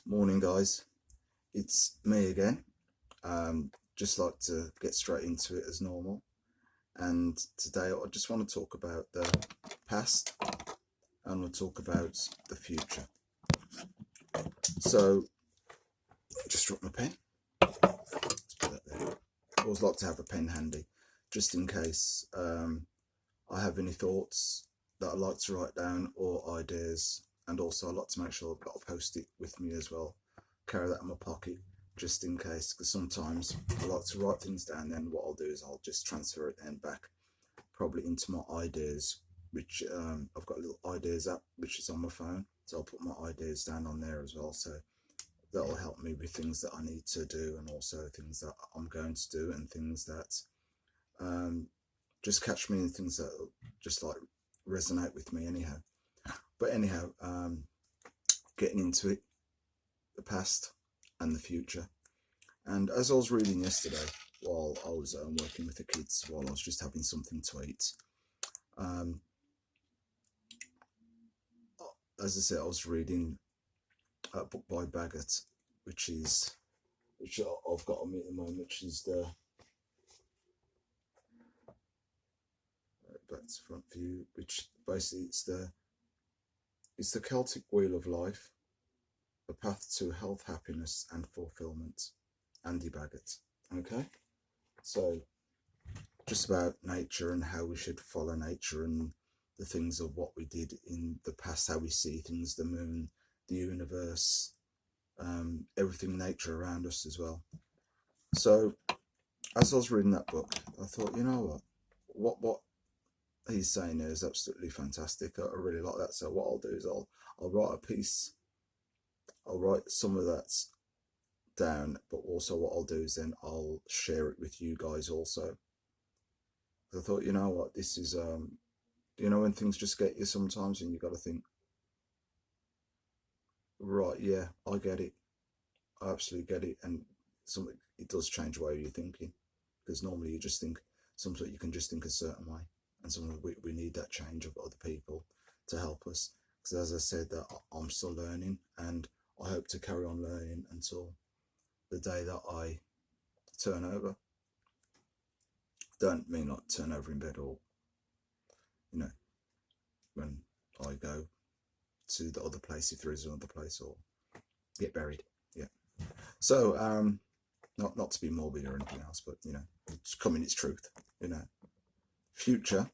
Morning, guys. It's me again. Just like to get straight into it as normal. And today I just want to talk about the past and we'll talk about the future. So, just drop my pen. Let's put that there. I always like to have a pen handy, just in case I have any thoughts that I like to write down or ideas. And also, I like to make sure I've got a post-it with me as well. Carry that in my pocket just in case, because sometimes I like to write things down. Then what I'll do is I'll just transfer it then back, probably into my ideas, which I've got a little ideas app which is on my phone. So I'll put my ideas down on there as well. So that'll help me with things that I need to do, and also things that I'm going to do, and things that just catch me, and things that just like resonate with me anyhow. But anyhow, getting into it, the past and the future. And as I was reading yesterday, while I was working with the kids, while I was just having something to eat, as I said, I was reading a book by Baggett, which I've got on me at the moment, which is the back to front view, which basically it's the Celtic Wheel of Life, a path to health, happiness, and fulfillment. Andy Baggett. Okay, so just about nature and how we should follow nature, and the things of what we did in the past, how we see things, the moon, the universe, everything nature around us as well. So as I was reading that book, I thought, you know what he's saying there is absolutely fantastic. I really like that. So what I'll do is I'll write a piece. I'll write some of that down, but also what I'll do is then I'll share it with you guys also. I thought, you know what, this is you know when things just get you sometimes, and you got to think, right, yeah, I get it, I absolutely get it. And something, it does change the way you're thinking, because normally you just think, sometimes you can just think a certain way, and sometimes we need that change of other people to help us, because as I said, that I'm still learning, and I hope to carry on learning until the day that I turn over. Don't mean like turn over in bed, or you know, when I go to the other place, if there is another place, or get buried. Yeah. So not to be morbid or anything else, but you know, it's coming, it's truth. You know, future,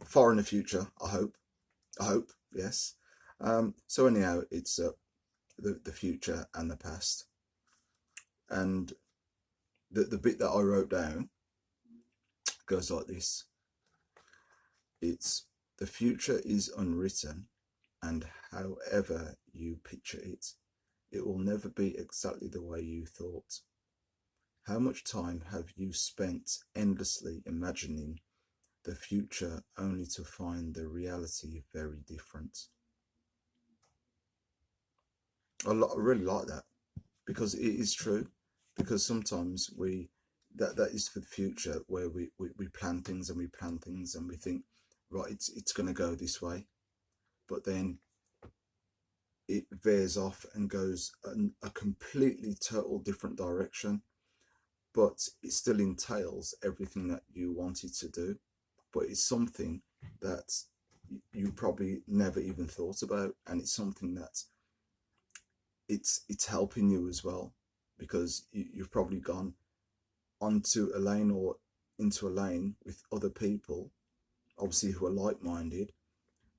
far in the future. I hope. Yes. So anyhow, it's the future and the past, and the bit that I wrote down goes like this. It's the future is unwritten, and however you picture it, it will never be exactly the way you thought. How much time have you spent endlessly imagining the future only to find the reality very different? I really like that, because it is true. Because sometimes that is for the future, where we plan things and we plan things and we think, right, it's going to go this way, but then it veers off and goes a completely total different direction, but it still entails everything that you wanted to do, but it's something that you probably never even thought about, and it's something that it's helping you as well, because you've probably gone onto a lane, or into a lane with other people, obviously, who are like-minded,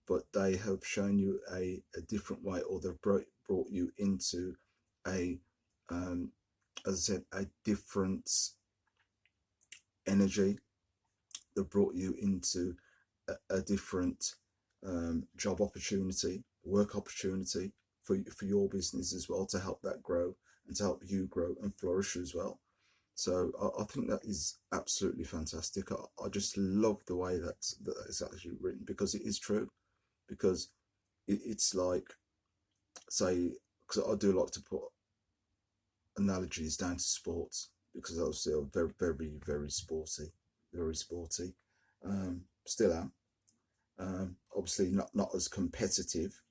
but they have shown you a different way, or they've brought you into a as I said, a different energy. They've brought you into a different job opportunity, work opportunity for your business as well, to help that grow and to help you grow and flourish as well. So I think that is absolutely fantastic. I just love the way that it's actually written, because it is true. Because it's like, say, because I do like to put analogies down to sports, because I was still very, very, very sporty, very sporty. Still am. Obviously not as competitive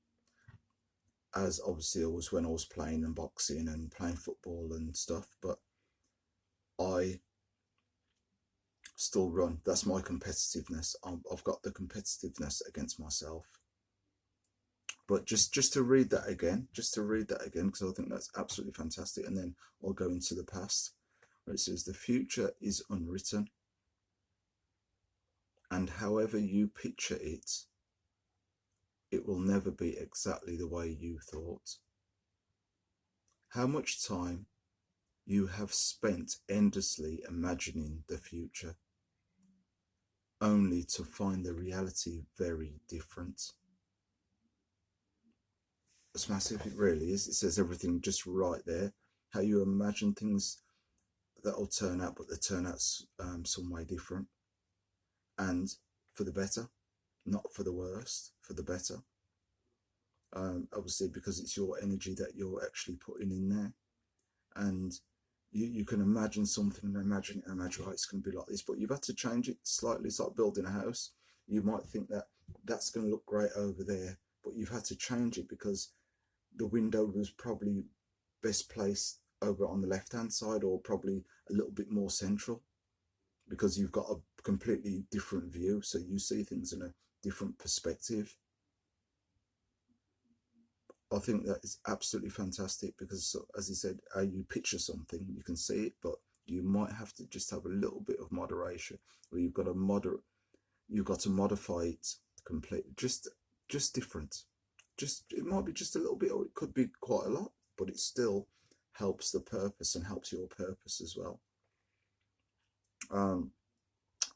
as obviously it was when I was playing and boxing and playing football and stuff, but I still run. That's my competitiveness. I've got the competitiveness against myself. But just to read that again, because I think that's absolutely fantastic. And then I'll go into the past, where it says, the future is unwritten, and however you picture it, it will never be exactly the way you thought. How much time you have spent endlessly imagining the future, only to find the reality very different. It's massive, it really is. It says everything just right there. How you imagine things that'll turn out, but they turn out some way different. And for the better, not for the worst, for the better. Obviously, because it's your energy that you're actually putting in there. And you can imagine something and imagine, oh, it's going to be like this, but you've had to change it slightly. It's like building a house. You might think that that's going to look great over there, but you've had to change it because the window was probably best placed over on the left hand side, or probably a little bit more central, because you've got a completely different view, so you see things in a different perspective. I think that is absolutely fantastic, because as he said, how you picture something, you can see it, but you might have to just have a little bit of moderation, where you've got to modify it completely, just different. It might be just a little bit, or it could be quite a lot, but it still helps the purpose and helps your purpose as well.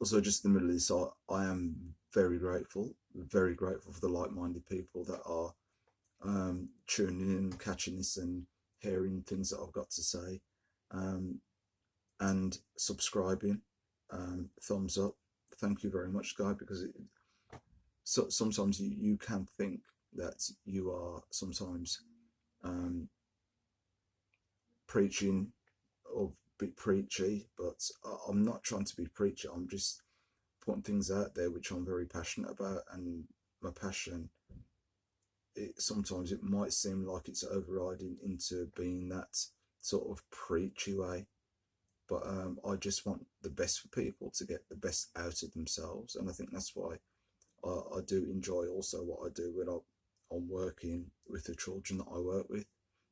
Also, just in the middle of this, I am very grateful for the like-minded people that are tuning in, catching this, and hearing things that I've got to say, and subscribing. Thumbs up. Thank you very much, guys, because sometimes you can think that you are sometimes preaching or a bit preachy, but I'm not trying to be preachy. I'm just putting things out there which I'm very passionate about, and my passion, sometimes it might seem like it's overriding into being that sort of preachy way, but I just want the best for people to get the best out of themselves, and I think that's why I do enjoy also what I do when I'm working with the children that I work with,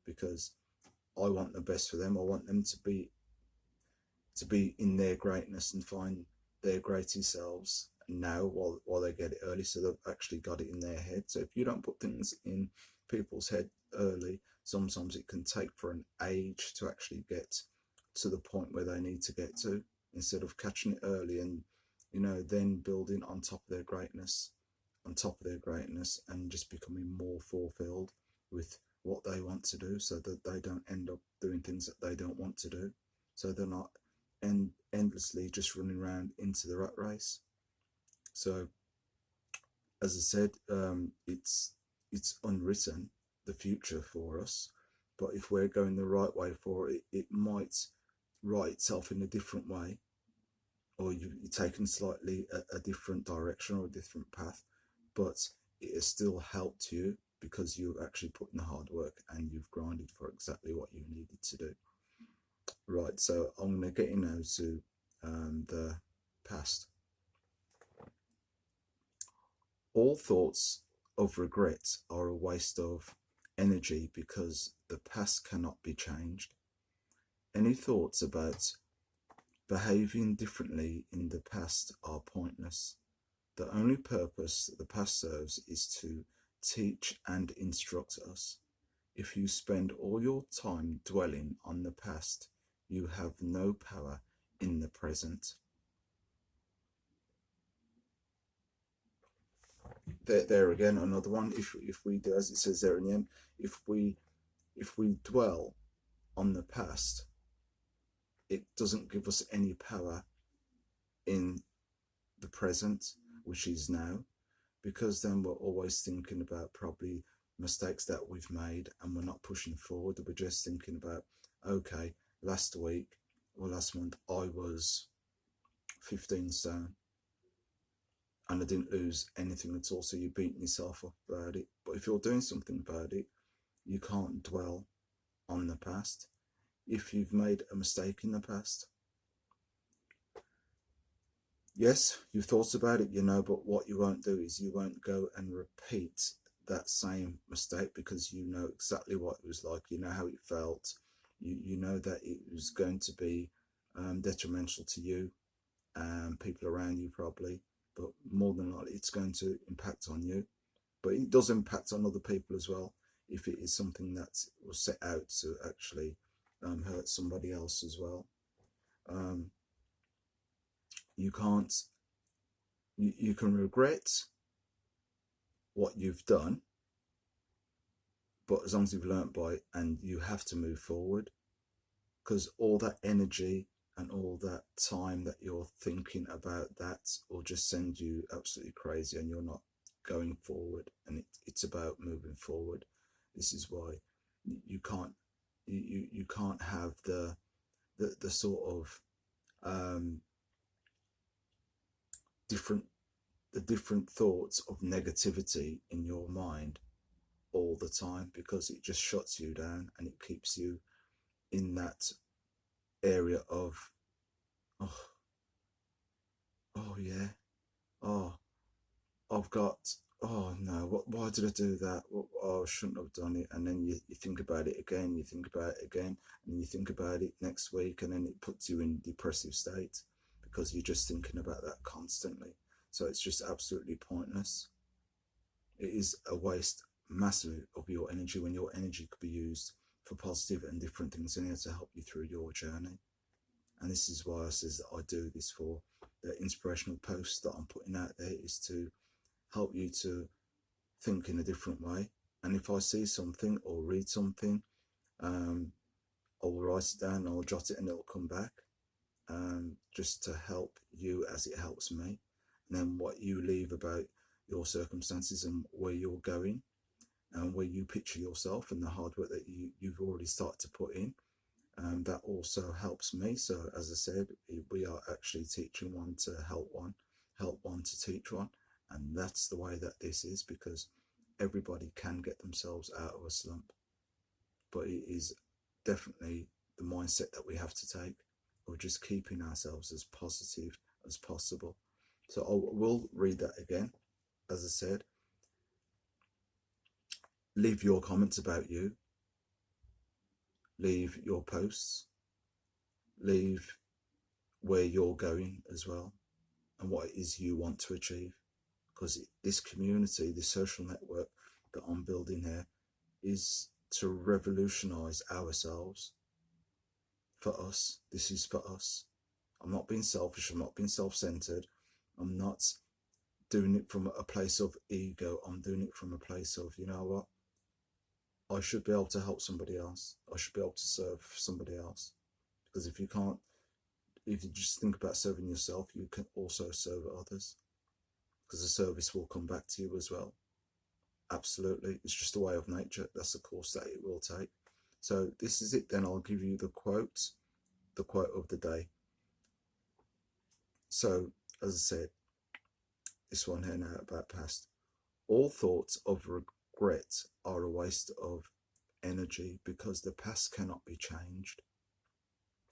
because I want the best for them. I want them to be in their greatness and find their greatest selves now, while they get it early, so they've actually got it in their head. So if you don't put things in people's head early, sometimes it can take for an age to actually get to the point where they need to get to, instead of catching it early and then building on top of their greatness, and just becoming more fulfilled with what they want to do, so that they don't end up doing things that they don't want to do, so they're not endlessly just running around into the rat race. So as I said, it's unwritten, the future for us, but if we're going the right way for it, it might write itself in a different way, or you're taking slightly a different direction or a different path, but it has still helped you because you've actually put in the hard work and you've grinded for exactly what you needed to do. Right, so I'm going to get in now to the past. All thoughts of regret are a waste of energy, because the past cannot be changed. Any thoughts about behaving differently in the past are pointless. The only purpose the past serves is to teach and instruct us. If you spend all your time dwelling on the past, you have no power in the present. There again, another one. If we do, as it says there in the end, if we dwell on the past, it doesn't give us any power in the present, which is now, because then we're always thinking about probably mistakes that we've made, and we're not pushing forward. We're just thinking about, okay, last week or last month I was 15 stone and I didn't lose anything at all, so you're beating yourself up about it. But if you're doing something about it, You can't dwell on the past. If you've made a mistake in the past, yes, you've thought about it, you know, but what you won't do is you won't go and repeat that same mistake, because you know exactly what it was like, you know how it felt, you know that it was going to be detrimental to you and people around you probably, but more than likely it's going to impact on you. But it does impact on other people as well, if it is something that was set out to actually hurt somebody else as well. Um, you can't, you can regret what you've done, but as long as you've learnt by it, and you have to move forward, because all that energy and all that time that you're thinking about that will just send you absolutely crazy, and you're not going forward. And it's about moving forward. This is why you can't you can't have the sort of different the different thoughts of negativity in your mind all the time, because it just shuts you down and it keeps you in that area of, oh, oh yeah, oh, I've got, oh no, why did I do that? Oh, I shouldn't have done it. And then you think about it again, you think about it again, and you think about it next week, and then it puts you in a depressive state because you're just thinking about that constantly. So it's just absolutely pointless. It is a waste massively of your energy, when your energy could be used for positive and different things in here to help you through your journey. And this is why I says that I do this for. The inspirational posts that I'm putting out there is to help you to think in a different way. And if I see something or read something, I'll write it down, I'll jot it, and it'll come back, just to help you as it helps me. And then what you leave about your circumstances and where you're going, and where you picture yourself, and the hard work that you've already started to put in, that also helps me. So as I said, we are actually teaching one to help one to teach one. And that's the way that this is, because everybody can get themselves out of a slump, but it is definitely the mindset that we have to take, of just keeping ourselves as positive as possible. So I will read that again. As I said, leave your comments about you, leave your posts, leave where you're going as well, and what it is you want to achieve. Because this community, this social network that I'm building here, is to revolutionize ourselves. For us, this is for us. I'm not being selfish, I'm not being self-centered, I'm not doing it from a place of ego. I'm doing it from a place of, you know what, I should be able to help somebody else, I should be able to serve somebody else. Because if you can't, if you just think about serving yourself, you can also serve others, because the service will come back to you as well. Absolutely, it's just a way of nature. That's the course that it will take. So this is it then. I'll give you the quote of the day. So as I said, this one here now about past. All thoughts of regret are a waste of energy, because the past cannot be changed.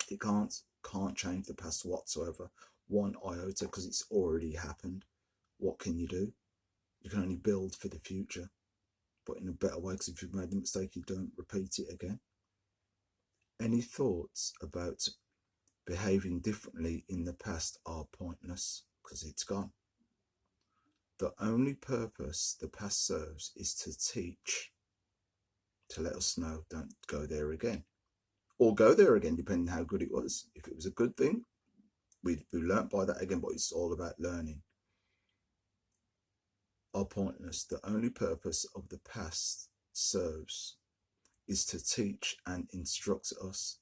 It can't change the past whatsoever, one iota, because it's already happened. What can you do? You can only build for the future, but in a better way, because if you've made a mistake, you don't repeat it again. Any thoughts about behaving differently in the past are pointless, because it's gone. The only purpose the past serves is to teach, to let us know, don't go there again. Or go there again, depending how good it was. If it was a good thing, we learnt by that again, but it's all about learning. Are pointless. The only purpose of the past serves is to teach and instruct us.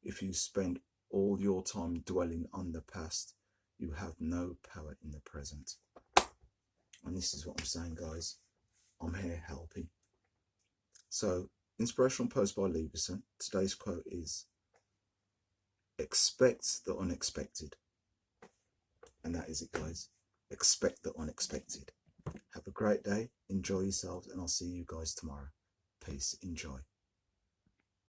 If you spend all your time dwelling on the past, you have no power in the present. And this is what I'm saying, guys. I'm here helping. So, inspirational post by Leverson. Today's quote is, expect the unexpected. And that is it, guys. Expect the unexpected. Have a great day. Enjoy yourselves, and I'll see you guys tomorrow. Peace. Enjoy.